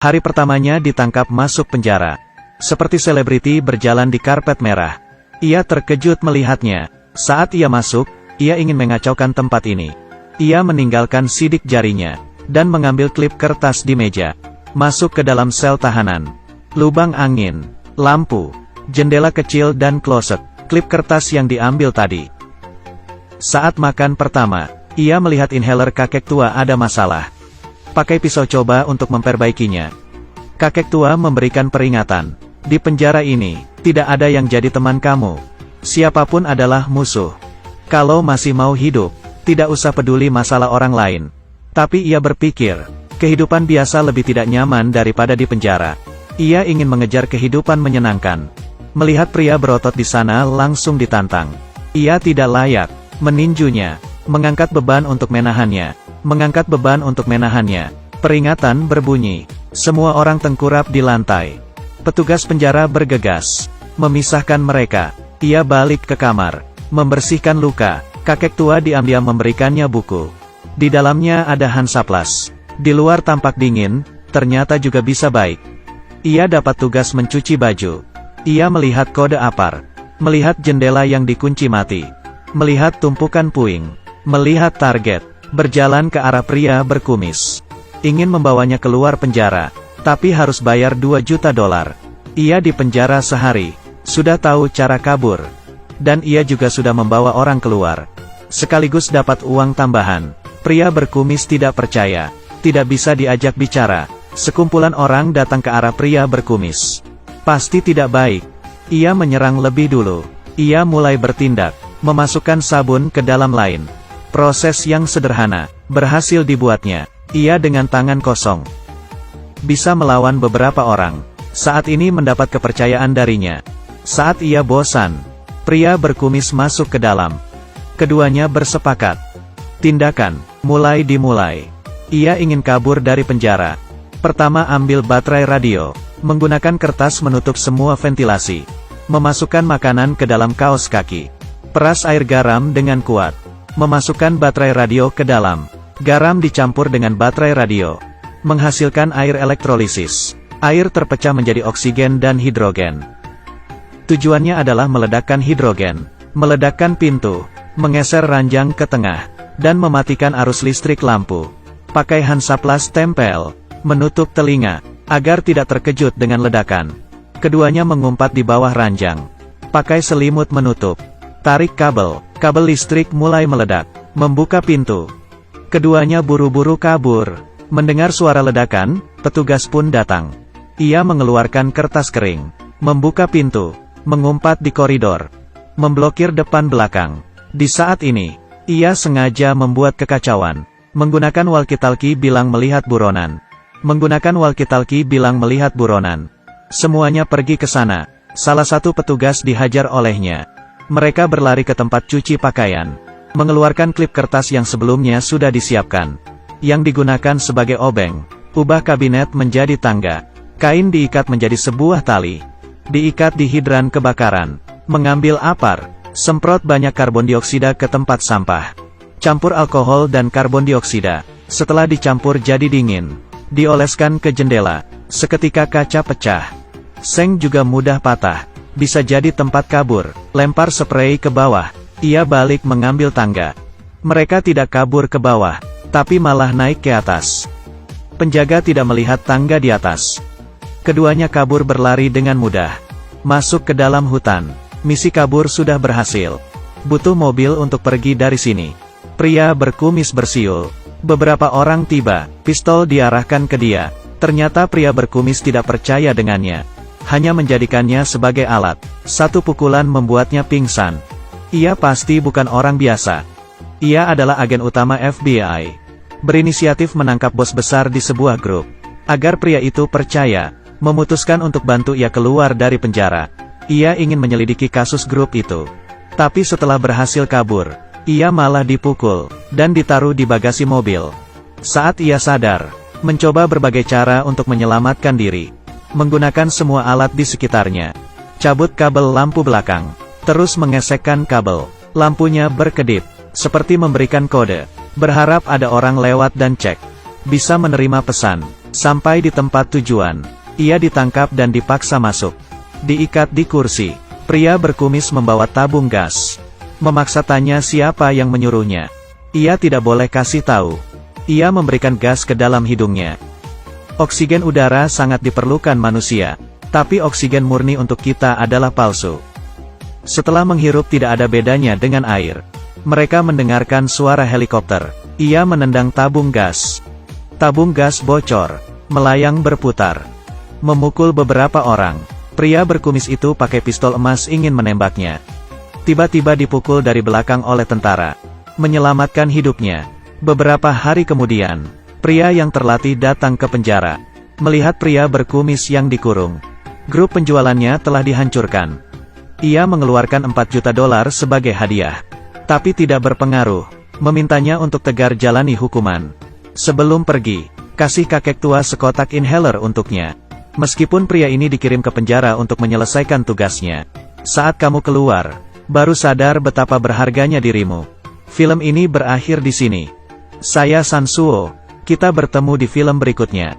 Hari pertamanya ditangkap masuk penjara. Seperti selebriti berjalan di karpet merah. Ia terkejut melihatnya. Saat ia masuk, ia ingin mengacaukan tempat ini. Ia meninggalkan sidik jarinya, dan mengambil klip kertas di meja. Masuk ke dalam sel tahanan. Lubang angin, lampu, jendela kecil dan kloset. Klip kertas yang diambil tadi. Saat makan pertama, ia melihat inhaler kakek tua ada masalah. Pakai pisau coba untuk memperbaikinya. Kakek tua memberikan peringatan. Di penjara ini, tidak ada yang jadi teman kamu. Siapapun adalah musuh. Kalau masih mau hidup, tidak usah peduli masalah orang lain. Tapi ia berpikir, kehidupan biasa lebih tidak nyaman daripada di penjara. Ia ingin mengejar kehidupan menyenangkan. Melihat pria berotot di sana langsung ditantang. Ia tidak layak, meninjunya, mengangkat beban untuk menahannya. Mengangkat beban untuk menahannya. Peringatan berbunyi. Semua orang tengkurap di lantai. Petugas penjara bergegas, memisahkan mereka. Ia balik ke kamar, membersihkan luka. Kakek tua diam-diam memberikannya buku. Di dalamnya ada Hansaplas. Di luar tampak dingin, ternyata juga bisa baik. Ia dapat tugas mencuci baju. Ia melihat kode APAR. Melihat jendela yang dikunci mati. Melihat tumpukan puing. Melihat target. Berjalan ke arah pria berkumis. Ingin membawanya keluar penjara. Tapi harus bayar $2 juta. Ia di penjara sehari. Sudah tahu cara kabur. Dan ia juga sudah membawa orang keluar. Sekaligus dapat uang tambahan. Pria berkumis tidak percaya. Tidak bisa diajak bicara. Sekumpulan orang datang ke arah pria berkumis. Pasti tidak baik. Ia menyerang lebih dulu. Ia mulai bertindak. Memasukkan sabun ke dalam lain. Proses yang sederhana, berhasil dibuatnya. Ia dengan tangan kosong. Bisa melawan beberapa orang. Saat ini mendapat kepercayaan darinya. Saat ia bosan, pria berkumis masuk ke dalam. Keduanya bersepakat. Tindakan, mulai dimulai. Ia ingin kabur dari penjara. Pertama ambil baterai radio. Menggunakan kertas menutup semua ventilasi. Memasukkan makanan ke dalam kaos kaki. Peras air garam dengan kuat. Memasukkan baterai radio ke dalam. Garam dicampur dengan baterai radio. Menghasilkan air elektrolisis. Air terpecah menjadi oksigen dan hidrogen. Tujuannya adalah meledakkan hidrogen. Meledakkan pintu. Menggeser ranjang ke tengah. Dan mematikan arus listrik lampu. Pakai Hansaplas tempel. Menutup telinga. Agar tidak terkejut dengan ledakan. Keduanya mengumpat di bawah ranjang. Pakai selimut menutup. Tarik kabel. Kabel listrik mulai meledak. Membuka pintu. Keduanya buru-buru kabur. Mendengar suara ledakan, petugas pun datang. Ia mengeluarkan kertas kering. Membuka pintu. Mengumpat di koridor. Memblokir depan belakang. Di saat ini, ia sengaja membuat kekacauan. Menggunakan walkie-talkie bilang melihat buronan. Menggunakan walkie-talkie bilang melihat buronan. Semuanya pergi ke sana. Salah satu petugas dihajar olehnya. Mereka berlari ke tempat cuci pakaian. Mengeluarkan klip kertas yang sebelumnya sudah disiapkan. Yang digunakan sebagai obeng. Ubah kabinet menjadi tangga. Kain diikat menjadi sebuah tali. Diikat di hidran kebakaran. Mengambil APAR. Semprot banyak karbon dioksida ke tempat sampah. Campur alkohol dan karbon dioksida. Setelah dicampur jadi dingin. Dioleskan ke jendela. Seketika kaca pecah. Seng juga mudah patah. Bisa jadi tempat kabur. Lempar spray ke bawah. Ia balik mengambil tangga. Mereka tidak kabur ke bawah, tapi malah naik ke atas. Penjaga tidak melihat tangga di atas. Keduanya kabur berlari dengan mudah. Masuk ke dalam hutan. Misi kabur sudah berhasil. Butuh mobil untuk pergi dari sini. Pria berkumis bersiul. Beberapa orang tiba. Pistol diarahkan ke dia. Ternyata pria berkumis tidak percaya dengannya. Hanya menjadikannya sebagai alat. Satu pukulan membuatnya pingsan. Ia pasti bukan orang biasa. Ia adalah agen utama FBI. Berinisiatif menangkap bos besar di sebuah grup. Agar pria itu percaya, memutuskan untuk bantu ia keluar dari penjara. Ia ingin menyelidiki kasus grup itu. Tapi setelah berhasil kabur, ia malah dipukul, dan ditaruh di bagasi mobil. Saat ia sadar, mencoba berbagai cara untuk menyelamatkan diri. Menggunakan semua alat di sekitarnya. Cabut kabel lampu belakang. Terus mengesekkan kabel. Lampunya berkedip. Seperti memberikan kode. Berharap ada orang lewat dan cek. Bisa menerima pesan. Sampai di tempat tujuan, ia ditangkap dan dipaksa masuk. Diikat di kursi, pria berkumis membawa tabung gas. Memaksa tanya siapa yang menyuruhnya. Ia tidak boleh kasih tahu. Ia memberikan gas ke dalam hidungnya. Oksigen udara sangat diperlukan manusia, tapi oksigen murni untuk kita adalah palsu. Setelah menghirup tidak ada bedanya dengan air. Mereka mendengarkan suara helikopter. Ia menendang tabung gas. Tabung gas bocor, melayang berputar, memukul beberapa orang. Pria berkumis itu pakai pistol emas ingin menembaknya. Tiba-tiba dipukul dari belakang oleh tentara, menyelamatkan hidupnya. Beberapa hari kemudian, pria yang terlatih datang ke penjara. Melihat pria berkumis yang dikurung, grup penjualannya telah dihancurkan. Ia mengeluarkan $4 juta sebagai hadiah, tapi tidak berpengaruh, memintanya untuk tegar jalani hukuman. Sebelum pergi, kasih kakek tua sekotak inhaler untuknya. Meskipun pria ini dikirim ke penjara untuk menyelesaikan tugasnya. Saat kamu keluar, baru sadar betapa berharganya dirimu. Film ini berakhir di sini. Saya Sansuo. Kita bertemu di film berikutnya.